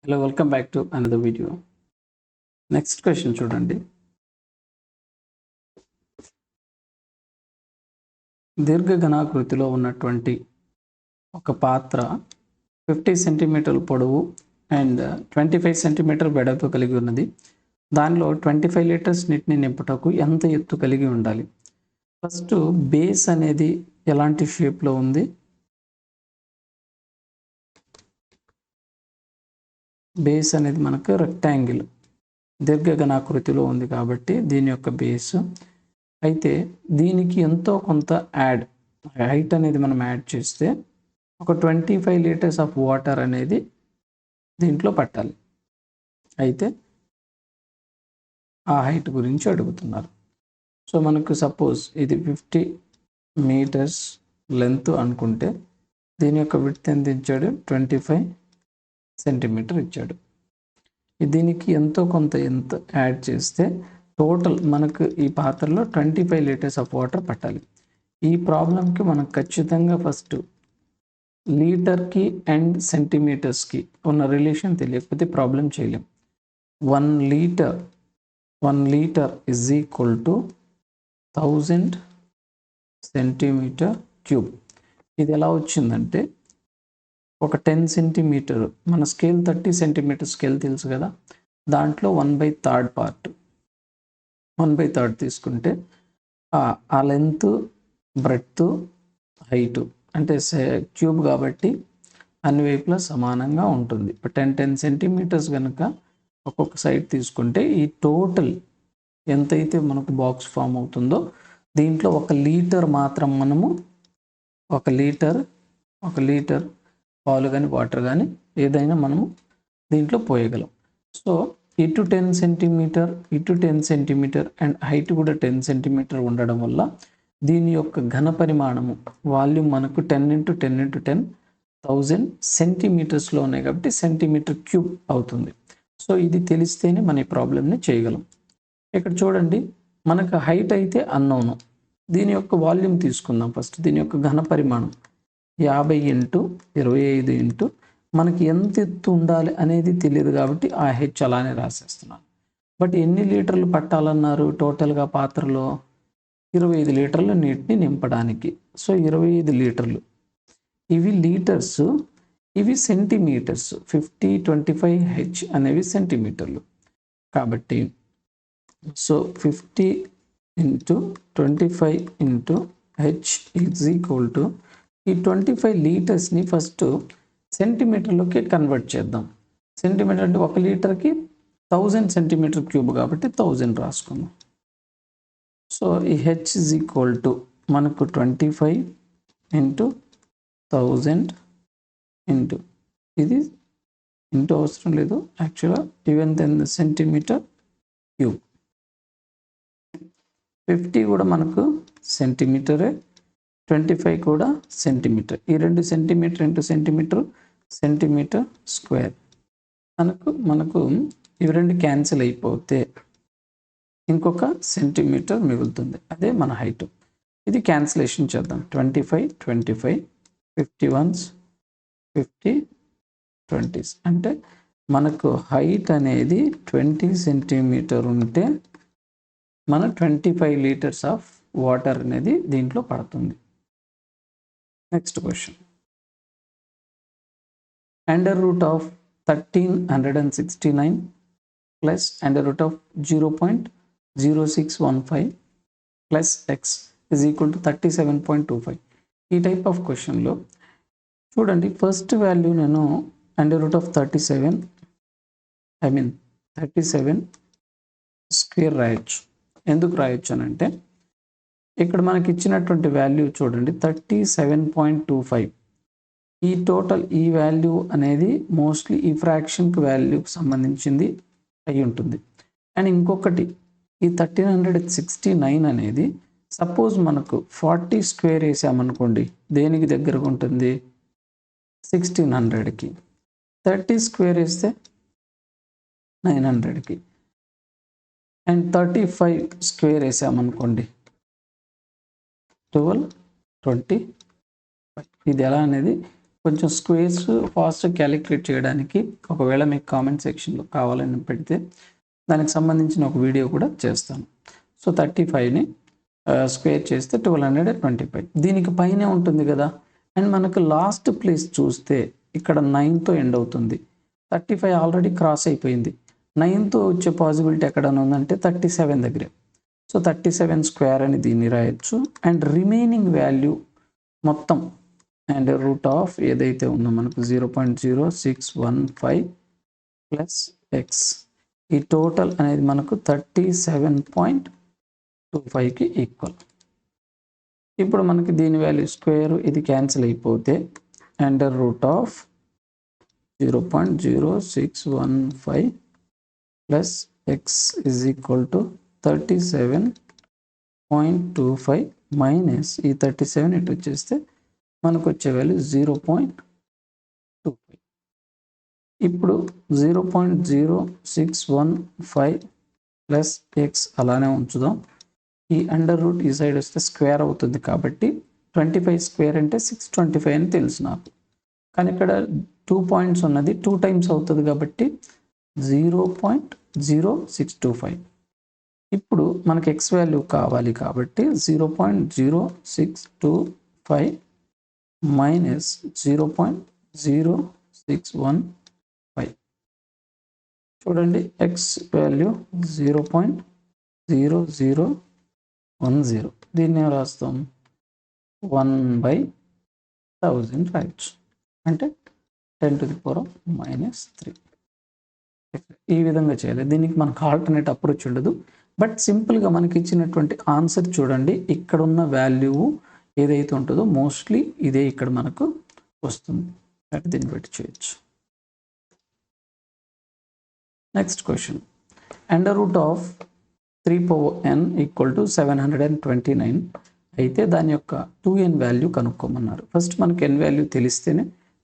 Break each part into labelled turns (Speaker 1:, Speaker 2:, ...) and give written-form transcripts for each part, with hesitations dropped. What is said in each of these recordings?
Speaker 1: Hello, welcome back to another video. Next question చూడండి. దీర్ఘఘనాకృతిలో ఉన్నటువంటి ఒక పాత్ర 50 సెంటీమీటర్ల పొడవు అండ్ 25 సెంటీమీటర్ వెడల్పు కలిగి ఉన్నది. దానిలో 25 లీటర్స్ నీటిని నింపుటకు ఎంత ఎత్తు కలిగి ఉండాలి? ఫస్ట్ బేస్ అనేది ఎలాంటి షేప్లో ఉంది? బేస్ అనేది మనకు రెక్టాంగిల్ దీర్ఘఘనాకృతిలో ఉంది కాబట్టి దీని యొక్క బేస్ అయితే దీనికి ఎంతో కొంత హైట్ అనేది మనం యాడ్ చేస్తే ఒక 25 లీటర్స్ ఆఫ్ వాటర్ అనేది దీంట్లో పట్టాలి. అయితే ఆ హైట్ గురించి అడుగుతున్నారు. సో మనకు సపోజ్ ఇది 50 మీటర్స్ లెంత్ అనుకుంటే దీని యొక్క విడ్త్ ఎంత ఇచ్చాడు? 25 సెంటీమీటర్ ఇచ్చాడు. దీనికి ఎంతో కొంత ఎంత యాడ్ చేస్తే టోటల్ మనకు ఈ పాత్రలో 25 లీటర్స్ ఆఫ్ వాటర్ పట్టాలి. ఈ ప్రాబ్లంకి మనకు ఖచ్చితంగా ఫస్ట్ లీటర్కి అండ్ సెంటీమీటర్స్కి ఉన్న రిలేషన్ తెలియకపోతే ప్రాబ్లం చేయలేం. 1 litre is equal to 1000 centimetre cube. ఇది ఎలా వచ్చిందంటే ఒక 10 సెంటీమీటర్ మన స్కేల్ 30 సెంటీమీటర్ స్కేల్ తెలుసు కదా, దాంట్లో 1/3 పార్ట్ 1/3 తీసుకుంటే ఆ లెంత్ బ్రెడ్త్ హైటు అంటే క్యూబ్ కాబట్టి అన్ని వైపులా సమానంగా ఉంటుంది. 10 సెంటీమీటర్స్ కనుక ఒక్కొక్క సైడ్ తీసుకుంటే ఈ టోటల్ ఎంతైతే మనకు బాక్స్ ఫామ్ అవుతుందో దీంట్లో 1 లీటర్ మాత్రం మనము 1 లీటర్ పాలు కానీ వాటర్ కానీ ఏదైనా మనము దీంట్లో పోయగలం. సో ఇటు 10 సెంటీమీటర్ అండ్ హైట్ కూడా 10 సెంటీమీటర్ ఉండడం వల్ల దీని యొక్క ఘన పరిమాణము వాల్యూమ్ మనకు 10 × 10 × 10 1000 సెంటీమీటర్స్లో ఉన్నాయి కాబట్టి సెంటీమీటర్ క్యూబ్ అవుతుంది. సో ఇది తెలిస్తేనే మన ఈ ప్రాబ్లమ్ని చేయగలం. ఇక్కడ చూడండి, మనకు హైట్ అయితే అన్నోను. దీని యొక్క వాల్యూమ్ తీసుకుందాం. ఫస్ట్ దీని యొక్క ఘన పరిమాణం 50 × 25 మనకి ఎంత ఎత్తు ఉండాలి అనేది తెలియదు కాబట్టి ఆ హెచ్ అలానే రాసేస్తున్నాను. బట్ ఎన్ని లీటర్లు పట్టాలన్నారు టోటల్గా పాత్రలో? 25 లీటర్ల నీటిని నింపడానికి. సో 25 లీటర్లు, ఇవి లీటర్స్, ఇవి సెంటీమీటర్స్. 50, 25 హెచ్ అనేవి సెంటీమీటర్లు కాబట్టి so 50 × 25 × H is equal to ఈ 25 లీటర్స్ని ఫస్ట్ సెంటీమీటర్లోకి కన్వర్ట్ చేద్దాం. సెంటీమీటర్ అంటే 1 లీటర్కి 1000 సెంటీమీటర్ క్యూబ్ కాబట్టి 1000 రాసుకుందాం. సో ఈ హెచ్ ఈజ్ ఈక్వల్ టు మనకు 25 × 1000 ఇది ఇంటూ అవసరం లేదు, యాక్చువల్గా ఈవెన్ 10 సెంటీమీటర్ క్యూబ్. 50 కూడా మనకు సెంటీమీటరే, 25 కూడా సెంటీమీటర్. ఈ 2 సెంటీమీటర్ ఇంటూ సెంటీమీటర్ స్క్వేర్. మనకు ఇవి 2 క్యాన్సిల్ అయిపోతే ఇంకొక సెంటీమీటర్ మిగులుతుంది, అదే మన హైట్. ఇది క్యాన్సిలేషన్ చేద్దాం. 25 50 ones 50 20s అంటే మనకు హైట్ అనేది 20 సెంటీమీటర్ ఉంటే మన 25 లీటర్స్ ఆఫ్ వాటర్ అనేది దీంట్లో పడుతుంది. Next question. √1369 plus √0.0615 plus X is equal to 37.25. ఈ టైప్ ఆఫ్ క్వశ్చన్లో చూడండి, ఫస్ట్ వాల్యూ నేను √37 స్క్వేర్ రాయొచ్చు. ఎందుకు రాయొచ్చు అని అంటే ఇక్కడ మనకి ఇచ్చినటువంటి వాల్యూ చూడండి 37.25. ఈ టోటల్ ఈ వాల్యూ అనేది మోస్ట్లీ ఈ ఫ్రాక్షన్కి వాల్యూకి సంబంధించింది అయి ఉంటుంది. అండ్ ఇంకొకటి ఈ 1369 అనేది సపోజ్ మనకు 40 స్క్వేర్ వేసామనుకోండి దేనికి దగ్గరకు ఉంటుంది? 1600కి. 30 స్క్వేర్ వేస్తే 900కి. అండ్ 35 స్క్వేర్ వేసామనుకోండి 1225. ఇది ఎలా అనేది కొంచెం స్క్వేర్స్ ఫాస్ట్ క్యాలిక్యులేట్ చేయడానికి ఒకవేళ మీకు కామెంట్ సెక్షన్లో కావాలని పెడితే దానికి సంబంధించిన ఒక వీడియో కూడా చేస్తాను. సో 35ని స్క్వేర్ చేస్తే 1225 దీనికి పైనే ఉంటుంది కదా. అండ్ మనకు లాస్ట్ ప్లేస్ చూస్తే ఇక్కడ 9తో ఎండ్ అవుతుంది. 35 ఆల్రెడీ క్రాస్ అయిపోయింది. 9తో వచ్చే పాసిబిలిటీ ఎక్కడైనా ఉందంటే 37 దగ్గరే. సో 37 స్క్వేర్ అని దీన్ని రాయొచ్చు. అండ్ రిమైనింగ్ వాల్యూ మొత్తం అండ్ రూట్ ఆఫ్ ఏదైతే ఉందో మనకు 0.0615 ప్లస్ ఎక్స్, ఈ టోటల్ అనేది మనకు 37.25కి ఈక్వల్. ఇప్పుడు మనకి దీని వాల్యూ స్క్వేర్ ఇది క్యాన్సిల్ అయిపోతే under root of 0.0615 plus X is equal to 37.25 minus ఈ 37 ఇటు వచ్చేస్తే మనకు వచ్చే వాల్యూ 0.25. ఇప్పుడు 0.0615 ప్లస్ ఎక్స్ అలానే ఉంచుదాం. ఈ అండర్ రూట్ ఈ సైడ్ వస్తే స్క్వేర్ అవుతుంది కాబట్టి 25 స్క్వేర్ అంటే 625 అని తెలుసు నాకు. కానీ ఇక్కడ 2 పాయింట్స్ ఉన్నది 2 టైమ్స్ అవుతుంది కాబట్టి 0.0625. ఇప్పుడు మనకి ఎక్స్ వాల్యూ కావాలి కాబట్టి 0.0625 మైనస్ 0.0615. చూడండి ఎక్స్ వాల్యూ 0.0010. దీన్ని రాస్తాం 1/1000 రాయొచ్చు, అంటే 10⁻³ ఈ విధంగా చేయాలి. దీనికి మనకు ఆల్టర్నేట్ అప్రోచ్ ఉండదు. బట్ సింపుల్గా మనకి ఇచ్చినటువంటి ఆన్సర్ చూడండి, ఇక్కడ ఉన్న వాల్యూ ఏదైతే ఉంటుందో మోస్ట్లీ ఇదే ఇక్కడ మనకు వస్తుంది. అంటే దీన్ని బట్టి చేయొచ్చు. Next question, under root of 3n = 729 అయితే దాని యొక్క 2n వాల్యూ కనుక్కోమన్నారు. ఫస్ట్ మనకి n వాల్యూ తెలిస్తేనే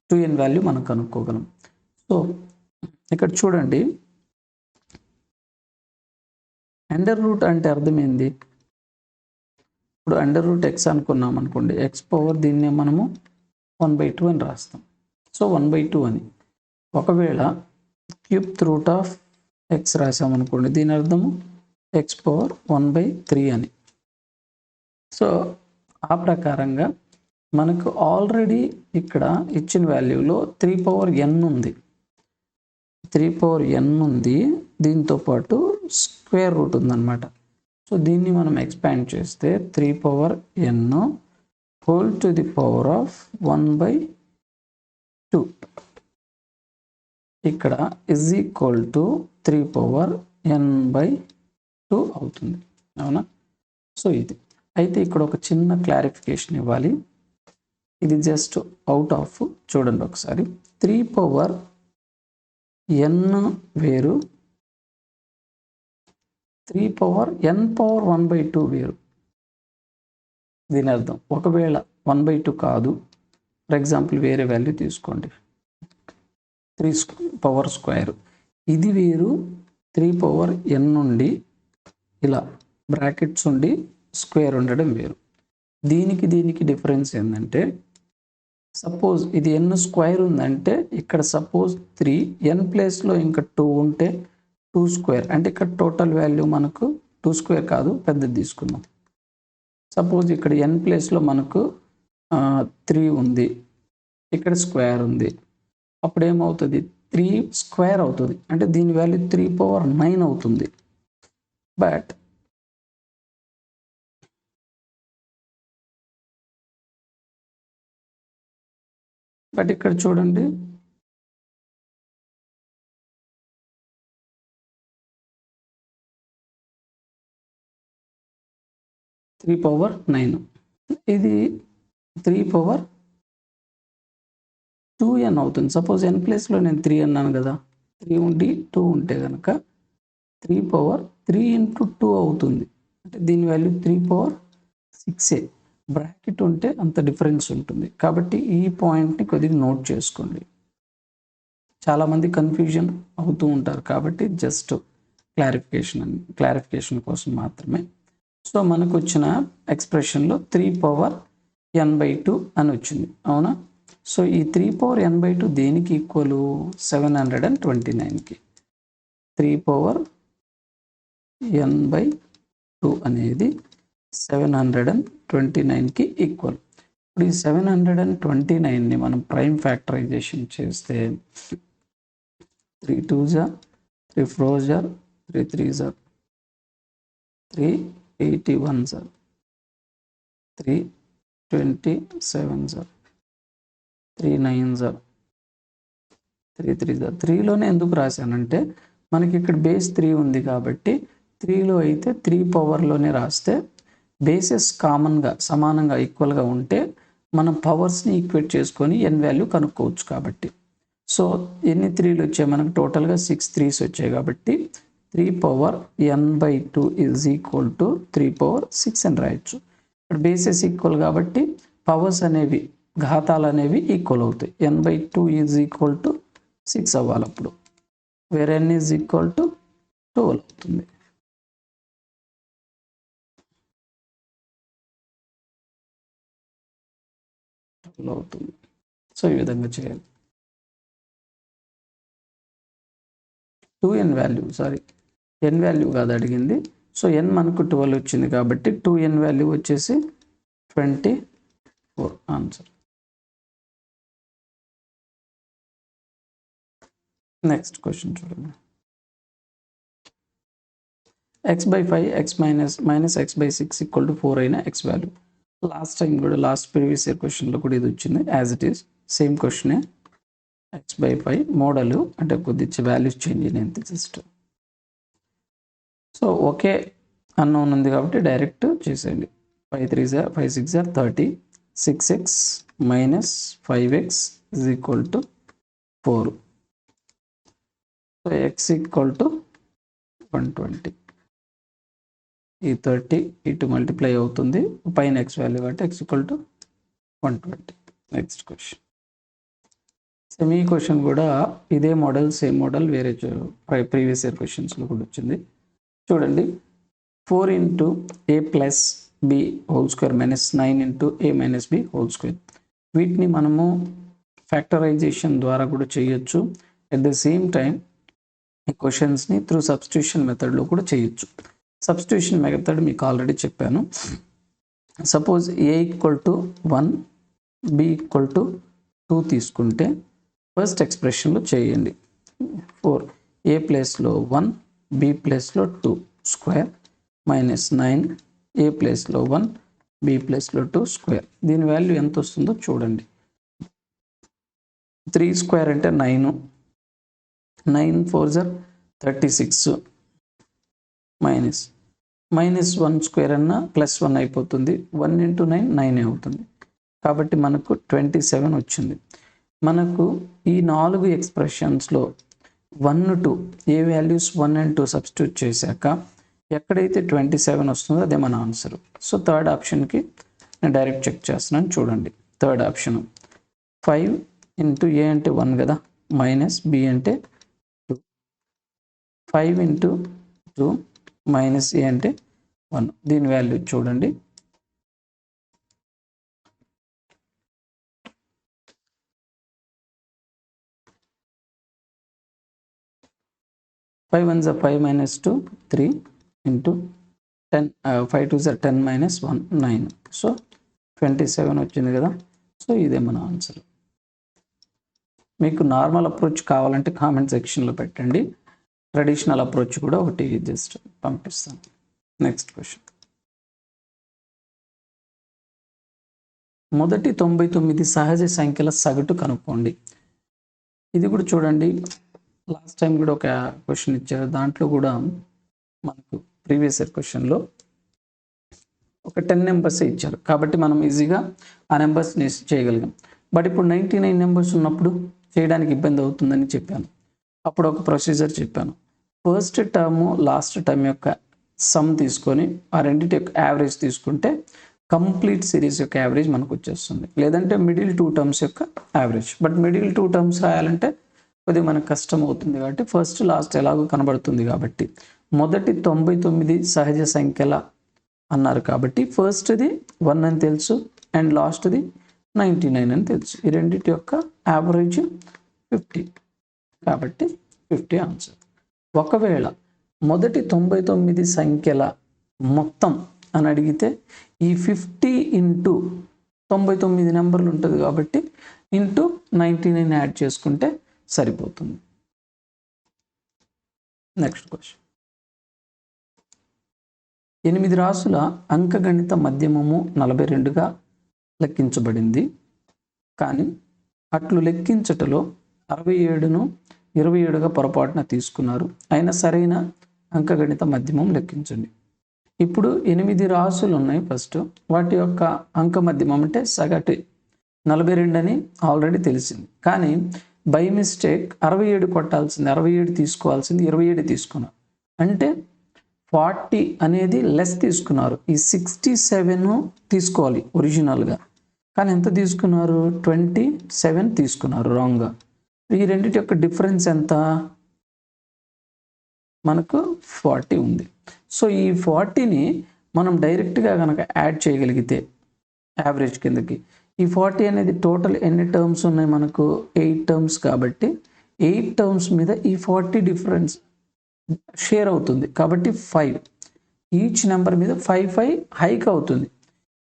Speaker 1: 2n వాల్యూ మనం కనుక్కోగలం. సో ఇక్కడ చూడండి, అండర్ రూట్ అంటే అర్థం ఏంది? ఇప్పుడు అండర్ రూట్ ఎక్స్ అనుకున్నాం అనుకోండి, ఎక్స్ పవర్ దీన్ని మనము 1/2 అని రాస్తాం. సో 1/2 అని. ఒకవేళ క్యూబ్త్ రూట్ ఆఫ్ ఎక్స్ రాసామనుకోండి, దీని అర్థము ఎక్స్ పవర్ 1/3 అని. సో ఆ ప్రకారంగా మనకు ఆల్రెడీ ఇక్కడ ఇచ్చిన వాల్యూలో 3n ఉంది. 3n ఉంది, దీంతో పాటు స్క్వేర్ రూట్ ఉందన్నమాట. సో దీన్ని మనం ఎక్స్పాండ్ చేస్తే 3n whole to the power of 1/2 ఇక్కడ ఇజ్ ఈక్వల్ టు 3n/2 అవుతుంది. అవునా? సో ఇది అయితే ఇక్కడ ఒక చిన్న క్లారిఫికేషన్ ఇవ్వాలి. ఇది జస్ట్ అవుట్ ఆఫ్ చూడండి ఒకసారి. 3n వేరు, 3n/1/2 వేరు. దీని అర్థం ఒకవేళ 1/2 కాదు, ఫర్ ఎగ్జాంపుల్ వేరే వాల్యూ తీసుకోండి, 3 ఇది వేరు, 3n నుండి ఇలా బ్రాకెట్స్ ఉండి స్క్వేర్ ఉండడం వేరు. దీనికి డిఫరెన్స్ ఏంటంటే, సపోజ్ ఇది n స్క్వేర్ ఉందంటే ఇక్కడ సపోజ్ 3n ప్లేస్లో ఇంకా 2 ఉంటే 2 స్క్వేర్, అంటే ఇక్కడ టోటల్ వాల్యూ మనకు 2 స్క్వేర్ కాదు, పెద్దది తీసుకుందాం. సపోజ్ ఇక్కడ n ప్లేస్లో మనకు 3 ఉంది, ఇక్కడ స్క్వేర్ ఉంది, అప్పుడు ఏమవుతుంది? 3 స్క్వేర్ అవుతుంది, అంటే దీని వాల్యూ 3/9 అవుతుంది. బట్ ఇక్కడ చూడండి, ఇది 3/2n అవుతుంది. సపోజ్ n ప్లేస్లో నేను 3 అన్నాను కదా, 3 ఉండి 2 ఉంటే కనుక 3/3 × 2 అవుతుంది, అంటే దీని వాల్యూ 3/6. బ్రాకెట్ ఉంటే అంత డిఫరెన్స్ ఉంటుంది. కాబట్టి ఈ పాయింట్ని కొద్దిగా నోట్ చేసుకోండి. చాలామంది కన్ఫ్యూజన్ అవుతూ ఉంటారు, కాబట్టి జస్ట్ క్లారిఫికేషన్ కోసం మాత్రమే. సో మనకు వచ్చిన ఎక్స్ప్రెషన్లో 3n/2 అని వచ్చింది. అవునా? సో ఈ 3n/2 దేనికి ఈక్వల్? 729కి. 3n/2 అనేది 729కి ఈక్వల్. ఇప్పుడు ఈ 729ని మనం ప్రైమ్ ఫ్యాక్టరైజేషన్ చేస్తే 3 2s 3 4s 3 3s 381s 327s 39s 33s. 3లోనే ఎందుకు రాశానంటే మనకి ఇక్కడ బేస్ 3 ఉంది కాబట్టి 3లో అయితే 3 పవర్లోనే రాస్తే బేసెస్ కామన్గా సమానంగా ఈక్వల్గా ఉంటే మనం పవర్స్ని ఈక్వేట్ చేసుకొని n వాల్యూ కనుక్కోవచ్చు. కాబట్టి సో ఎన్ని 3లు వచ్చాయి మనకు? టోటల్గా 6 3s వచ్చాయి కాబట్టి 3n/2 ఈజ్ ఈక్వల్ టు 3/6 అని రాయొచ్చు. ఇక్కడ బేసెస్ ఈక్వల్ కాబట్టి పవర్స్ అనేవి ఘాతాలు అనేవి ఈక్వల్ అవుతాయి. n/2 ఈజ్ ఈక్వల్ టు 6 అవ్వాలి అప్పుడు, where n is equal to 12 అవుతుంది. అవుతుంది. సో ఈ విధంగా చేయాలి. 2n వాల్యూ n వాల్యూ కాదు అడిగింది. సో n మనకు 12 వచ్చింది కాబట్టి 2n వాల్యూ వచ్చేసి 24 ఆన్సర్. నెక్స్ట్ క్వశ్చన్ చూడండి. x/5 x - x/6 = 4 అయిన x వాల్యూ. లాస్ట్ టైం కూడా ప్రీవియస్ ఇయర్ క్వశ్చన్లో కూడా ఇది వచ్చింది. యాజ్ ఇట్ ఈస్ సేమ్ క్వశ్చనే. x/5 మోడల్ అంటే కొద్దిగా వాల్యూస్ చేంజ్ అయినాయి జస్ట్. సో ఒకే అన్నోన్ ఉంది కాబట్టి డైరెక్ట్ చేసేయండి. 5 3s 5 6 30 6x - 5x = 4. So x = 120. ఈ 30 ఇటు మల్టిప్లై అవుతుంది పైన x వాల్యూ కాబట్టి x = 120. Next question. సేమ్ ఈ క్వశ్చన్ కూడా ఇదే మోడల్, సేమ్ మోడల్, వేరే ప్రీవియస్ ఇయర్ క్వశ్చన్స్లో కూడా వచ్చింది. చూడండి. 4 × a + b² - 9 × a - b². వీటిని మనము ఫ్యాక్టరైజేషన్ ద్వారా కూడా చేయొచ్చు. అట్ ద సేమ్ టైం ఈ క్వశ్చన్స్ని త్రూ సబ్స్టిట్యూషన్ మెథడ్లో కూడా చేయొచ్చు. సబ్స్టిట్యూషన్ మెథడ్ మీకు ఆల్రెడీ చెప్పాను. సపోజ్ a = 1 b = 2 తీసుకుంటే ఫస్ట్ ఎక్స్ప్రెషన్లో చేయండి. 4 a ప్లేస్లో 1 b ప్లేస్లో 2 స్క్వేర్ -9 a ప్లేస్లో 1 b ప్లేస్లో 2 స్క్వేర్. దీని వాల్యూ ఎంత వస్తుందో చూడండి. 3 స్క్వేర్ అంటే 9, 9 4s 36 -1 స్క్వేర్ అన్నా +1 అయిపోతుంది. 1 × 9 9 అవుతుంది. కాబట్టి మనకు 27 వచ్చింది. మనకు ఈ 4 ఎక్స్ప్రెషన్స్లో 1 2 ఏ వాల్యూస్ 1 and 2 సబ్స్టిట్యూట్ చేశాక ఎక్కడైతే 27 వస్తుందో అదే మన ఆన్సర్. సో థర్డ్ ఆప్షన్కి నేను డైరెక్ట్ చెక్ చేస్తున్నాను. చూడండి. థర్డ్ ఆప్షన్ 5 × a అంటే 1 కదా, - b అంటే 2, 5 × 2 - a అంటే 1. దీని వాల్యూ చూడండి. 5 1s 5 - 2 3 × 10 5 2s 10 - 1 9. సో 27 వచ్చింది కదా. సో ఇదే మన ఆన్సర్. మీకు నార్మల్ అప్రోచ్ కావాలంటే కామెంట్ సెక్షన్లో పెట్టండి. ట్రెడిషనల్ అప్రోచ్ కూడా ఒకటి జస్ట్ పంపిస్తాను. Next question. మొదటి 99 సహజ సంఖ్యల సగటు కనుక్కోండి. ఇది కూడా చూడండి. లాస్ట్ టైం కూడా ఒక క్వశ్చన్ ఇచ్చారు. దాంట్లో కూడా మనకు ప్రీవియస్ ఇయర్ క్వశ్చన్లో ఒక 10 నెంబర్స్ ఇచ్చారు కాబట్టి మనం ఈజీగా ఆ నెంబర్స్ని చేయగలిగాం. బట్ ఇప్పుడు 99 నెంబర్స్ ఉన్నప్పుడు చేయడానికి ఇబ్బంది అవుతుందని చెప్పాను. అప్పుడు ఒక ప్రొసీజర్ చెప్పాను. ఫస్ట్ టర్మ్ లాస్ట్ టర్మ్ యొక్క సమ్ తీసుకొని ఆ రెండింటి యొక్క యావరేజ్ తీసుకుంటే కంప్లీట్ సిరీస్ యొక్క యావరేజ్ మనకు వచ్చేస్తుంది. లేదంటే మిడిల్ 2 టర్మ్స్ యొక్క యావరేజ్. బట్ మిడిల్ 2 టర్మ్స్ రాయాలంటే కొద్దిగా మనకు కష్టం అవుతుంది కాబట్టి ఫస్ట్ లాస్ట్ ఎలాగో కనబడుతుంది కాబట్టి మొదటి 99 సహజ సంఖ్యల అన్నారు కాబట్టి ఫస్ట్ది 1 అని తెలుసు అండ్ లాస్ట్ది 99 అని తెలుసు. ఈ రెండింటి యొక్క యావరేజ్ 50 కాబట్టి 50 ఆన్సర్. ఒకవేళ మొదటి 99 సంఖ్యల మొత్తం అని అడిగితే ఈ 50 ఇంటూ 99 నెంబర్లు ఉంటుంది కాబట్టి ఇంటూ 99 యాడ్ చేసుకుంటే సరిపోతుంది. Next question. 8 రాసుల అంకగణిత మధ్యమము 42గా లెక్కించబడింది. కానీ అట్లు లెక్కించటలో 67ను 27గా పొరపాటున తీసుకున్నారు. అయినా సరైన అంకగణిత మధ్యమం లెక్కించండి. ఇప్పుడు 8 రాసులు ఉన్నాయి. ఫస్ట్ వాటి యొక్క అంక మధ్యమం అంటే సగటు 42 అని ఆల్రెడీ తెలిసింది. కానీ బై మిస్టేక్ 67 కొట్టాల్సింది, 67 తీసుకోవాల్సింది 27 తీసుకున్నారు. అంటే 40 అనేది లెస్ తీసుకున్నారు. ఈ 67 తీసుకోవాలి ఒరిజినల్గా, కానీ ఎంత తీసుకున్నారు? 27 తీసుకున్నారు రాంగ్గా. ఈ రెండింటి యొక్క డిఫరెన్స్ ఎంత? మనకు 40 ఉంది. సో ఈ 40ని మనం డైరెక్ట్గా కనుక యాడ్ చేయగలిగితే యావరేజ్ కిందకి, ఈ 40 అనేది టోటల్ ఎన్ని టర్మ్స్ ఉన్నాయి? మనకు 8 టర్మ్స్ కాబట్టి 8 టర్మ్స్ మీద ఈ 40 డిఫరెన్స్ షేర్ అవుతుంది కాబట్టి 5. ఈచ్ నెంబర్ మీద 5 హైక్ అవుతుంది.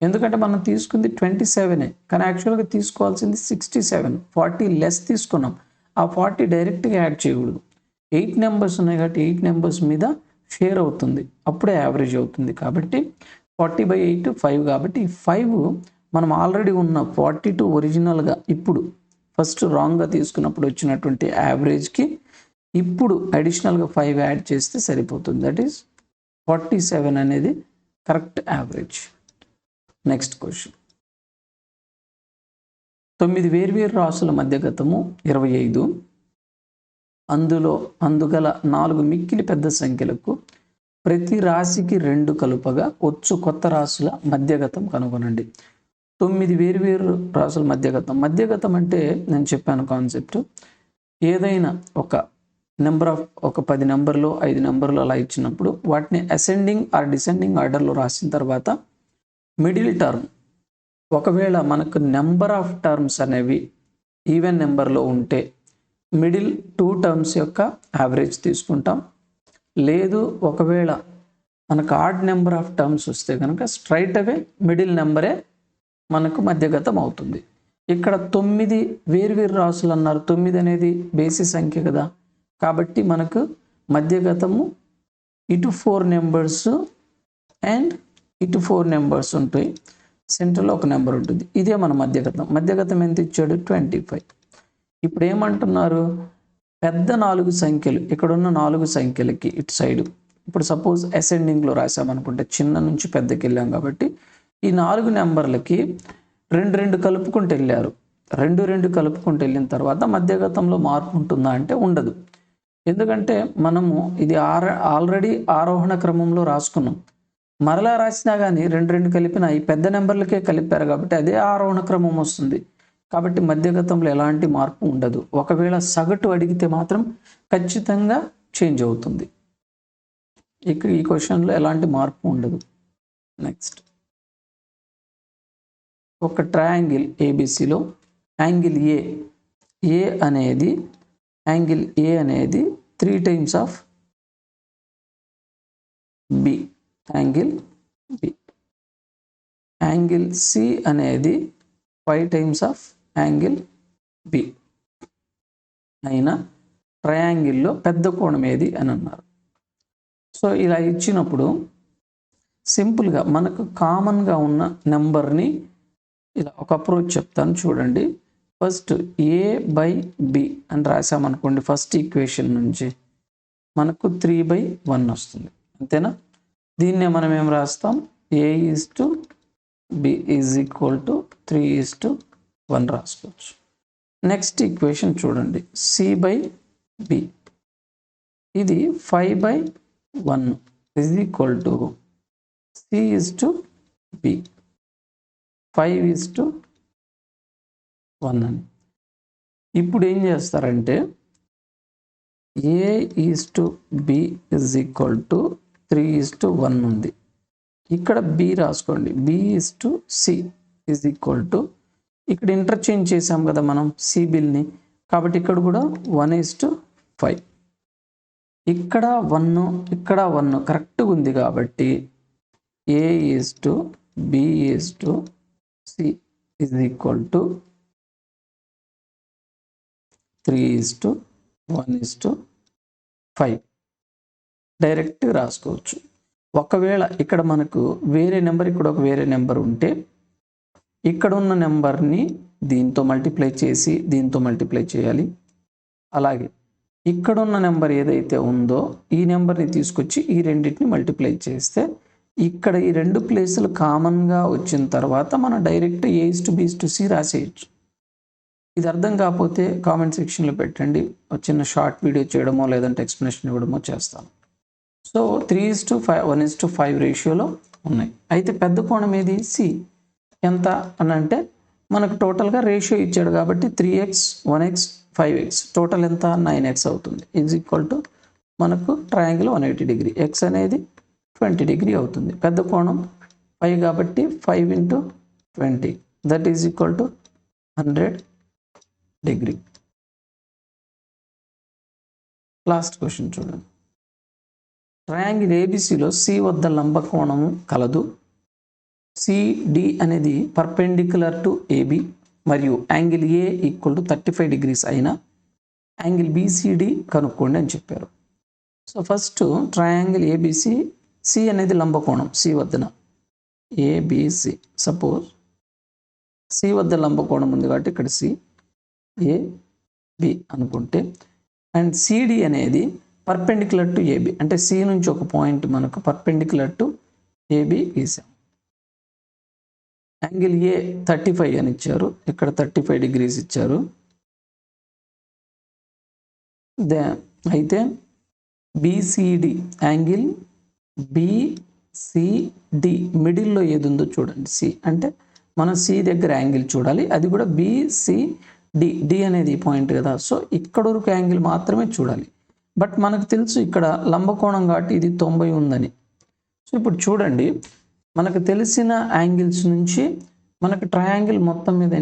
Speaker 1: ఎందుకంటే మనం తీసుకుంది 27, కానీ యాక్చువల్గా తీసుకోవాల్సింది 67. 40 లెస్ తీసుకున్నాం. ఆ 40 డైరెక్ట్గా యాడ్ చేయకూడదు. 8 నెంబర్స్ ఉన్నాయి కాబట్టి 8 నెంబర్స్ మీద షేర్ అవుతుంది, అప్పుడే యావరేజ్ అవుతుంది. కాబట్టి 40/8 5 కాబట్టి ఈ 5 మనం ఆల్రెడీ ఉన్న 42 ఒరిజినల్గా ఇప్పుడు ఫస్ట్ రాంగ్గా తీసుకున్నప్పుడు వచ్చినటువంటి యావరేజ్కి ఇప్పుడు అడిషనల్గా 5 యాడ్ చేస్తే సరిపోతుంది. దట్ ఈస్ 47 అనేది కరెక్ట్ యావరేజ్. Next question. 9 వేర్వేరు రాసుల మధ్యగతము 25. అందుగల 4 మిక్కిలి పెద్ద సంఖ్యలకు ప్రతి రాశికి 2 కలుపగా వచ్చు కొత్త రాసుల మధ్యగతం కనుగొనండి. 9 వేర్వేరు రాసుల మధ్యగతం. మధ్యగతం అంటే నేను చెప్పాను కాన్సెప్ట్. ఏదైనా ఒక నెంబర్ ఆఫ్ ఒక 10 నెంబర్లు 5 నెంబర్లు అలా ఇచ్చినప్పుడు వాటిని అసెండింగ్ ఆర్ డిసెండింగ్ ఆర్డర్లో రాసిన తర్వాత మిడిల్ టర్మ్, ఒకవేళ మనకు నెంబర్ ఆఫ్ టర్మ్స్ అనేవి ఈవెన్ నెంబర్లో ఉంటే మిడిల్ 2 టర్మ్స్ యొక్క యావరేజ్ తీసుకుంటాం. లేదు ఒకవేళ మనకు ఆడ్ నెంబర్ ఆఫ్ టర్మ్స్ వస్తే కనుక స్ట్రైట్ అవే మిడిల్ నెంబరే మనకు మధ్యగతం అవుతుంది. ఇక్కడ 9 వేర్వేరు రాసులు అన్నారు. 9 అనేది బేసి సంఖ్య కదా, కాబట్టి మనకు మధ్యగతము ఇటు 4 నెంబర్స్ అండ్ ఇటు 4 నెంబర్స్ ఉంటాయి. సెంటర్లో ఒక నెంబర్ ఉంటుంది. ఇదే మన మధ్యగతం. మధ్యగతం ఎంత ఇచ్చాడు? 25. ఇప్పుడు ఏమంటున్నారు? పెద్ద 4 సంఖ్యలు, ఇక్కడున్న 4 సంఖ్యలకి ఇటు సైడు ఇప్పుడు సపోజ్ అసెండింగ్లో రాసామనుకుంటే చిన్న నుంచి పెద్దకి వెళ్ళాం కాబట్టి ఈ 4 నెంబర్లకి 2 కలుపుకుంటూ వెళ్ళారు. 2 కలుపుకుంటూ వెళ్ళిన తర్వాత మధ్యగతంలో మార్పు ఉంటుందా అంటే ఉండదు. ఎందుకంటే మనము ఇది ఆల్రెడీ ఆరోహణ క్రమంలో రాసుకున్నాం. మరలా రాసినా కానీ 2 కలిపిన ఈ పెద్ద నెంబర్లకే కలిపారు కాబట్టి అదే ఆరోహణ క్రమం వస్తుంది. కాబట్టి మధ్యగతంలో ఎలాంటి మార్పు ఉండదు. ఒకవేళ సగటు అడిగితే మాత్రం ఖచ్చితంగా చేంజ్ అవుతుంది. ఇక్కడ ఈ క్వశ్చన్లో ఎలాంటి మార్పు ఉండదు. నెక్స్ట్, ఒక ట్రయాంగిల్ ఏబిసిలో యాంగిల్ ఏ అనేది 3 times of B, angle B. Angle C అనేది 5 టైమ్స్ ఆఫ్ యాంగిల్ బి అయినా ట్రయాంగిల్లో పెద్ద కోణం ఏది అని అన్నారు. సో ఇలా ఇచ్చినప్పుడు సింపుల్గా మనకు కామన్గా ఉన్న నెంబర్ని ఇలా ఒక అప్రోచ్ చెప్తాను చూడండి. ఫస్ట్ a/b అని రాసామనుకోండి, ఫస్ట్ ఈక్వేషన్ నుంచి మనకు 3/1 వస్తుంది. అంతేనా? దీన్నే మనం ఏం రాస్తాం? a/b = 3:1 రాసుకోవచ్చు. నెక్స్ట్ ఈక్వేషన్ చూడండి, c/b. ఇది 5/1 = c/b, 5:1 అని. ఇప్పుడు ఏం చేస్తారంటే a/b = 3:1 ఉంది. ఇక్కడ b రాసుకోండి, b/c = ఇక్కడ ఇంటర్చేంజ్ చేసాం కదా మనం సిబిల్ని, కాబట్టి ఇక్కడ కూడా 1:5. ఇక్కడ 1 ఇక్కడ 1 కరెక్ట్గా ఉంది కాబట్టి A:B:C is equal to 3:1:5 direct రాసుకోవచ్చు. ఒకవేళ ఇక్కడ మనకు వేరే నెంబర్, ఇక్కడ ఒక వేరే నెంబర్ ఉంటే ఇక్కడ ఉన్న నెంబర్ని దీంతో మల్టిప్లై చేసి దీంతో మల్టిప్లై చేయాలి. అలాగే ఇక్కడ ఉన్న నెంబర్ ఏదైతే ఉందో ఈ నెంబర్ని తీసుకొచ్చి ఈ రెండింటిని మల్టిప్లై చేస్తే ఇక్కడ ఈ రెండు ప్లేసులు కామన్గా వచ్చిన తర్వాత మనం డైరెక్ట్ A:B:C రాసేయచ్చు. ఇది అర్థం కాకపోతే కామెంట్ సెక్షన్లో పెట్టండి, చిన్న షార్ట్ వీడియో చేయడమో లేదంటే ఎక్స్ప్లెనేషన్ ఇవ్వడమో చేస్తాను. సో 3:1:5 రేషియోలో ఉన్నాయి. అయితే పెద్ద కోణం ఏది? సి. ఎంత అని అంటే మనకు టోటల్గా రేషియో ఇచ్చాడు కాబట్టి 3x 1x 5x టోటల్ ఎంత? 9x అవుతుంది. ఈజ్ ఈక్వల్ టు మనకు ట్రయాంగిల్ 180 డిగ్రీ, ఎక్స్ అనేది 20 డిగ్రీ అవుతుంది. పెద్ద కోణం 5 కాబట్టి 5 × 20 that is equal to 100 degree. Last question చూడండి. ట్రయాంగిల్ ఏబిసిలో సి వద్ద లంబకోణం కలదు. సిడి అనేది పర్పెండిక్యులర్ టు ఏబి మరియు angle A equal to 35 degrees అయిన యాంగిల్ బిసిడి కనుక్కోండి అని చెప్పారు. So first triangle ABC, C అనేది లంబకోణం సి వద్దన, ఏబిసి సపోజ్ సి వద్ద లంబకోణం ఉంది కాబట్టి ఇక్కడ సి ఏబి అనుకుంటే, అండ్ సిడి అనేది పర్పెండిక్యులర్ టు ఏబి అంటే సి నుంచి ఒక పాయింట్ మనకు పర్పెండిక్యులర్ టు ఏబి గీసాం. యాంగిల్ ఏ 35 అని ఇచ్చారు, ఇక్కడ 35 డిగ్రీస్ ఇచ్చారు. అయితే బిసిడి యాంగిల్ బిసిడి మిడిల్లో ఏది ఉందో చూడండి. సి అంటే మనం సి దగ్గర యాంగిల్ చూడాలి, అది కూడా బిసిడి, డి అనేది పాయింట్ కదా, సో ఇక్కడ వరకు యాంగిల్ మాత్రమే చూడాలి. బట్ మనకు తెలుసు ఇక్కడ లంబకోణం కాబట్టి ఇది 90 ఉందని. సో ఇప్పుడు చూడండి, మనకు తెలిసిన యాంగిల్స్ నుంచి మనకు ట్రయాంగిల్ మొత్తం మీద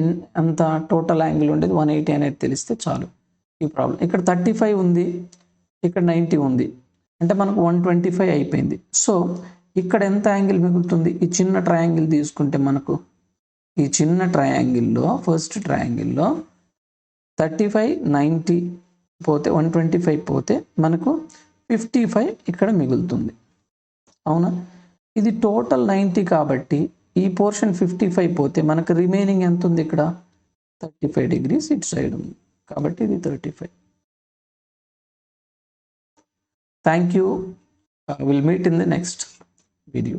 Speaker 1: ఎంత టోటల్ యాంగిల్ ఉండేది 180 అనేది తెలిస్తే చాలు. ఈ ప్రాబ్లం ఇక్కడ 35 ఉంది, ఇక్కడ 90 ఉంది, అంటే మనకు 125 అయిపోయింది. సో ఇక్కడ ఎంత యాంగిల్ మిగులుతుంది? ఈ చిన్న ట్రయాంగిల్ తీసుకుంటే మనకు ఈ చిన్న ట్రయాంగిల్లో ఫస్ట్ ట్రయాంగిల్లో 35 90 పోతే 125 పోతే మనకు 55 ఇక్కడ మిగులుతుంది. అవునా? ఇది టోటల్ 90 కాబట్టి ఈ పోర్షన్ 55 పోతే మనకు రిమైనింగ్ ఎంత ఉంది? ఇక్కడ 35 డిగ్రీస్ ఇటు సైడ్ ఉంది కాబట్టి ఇది 35. Thank you. Will meet in the next video.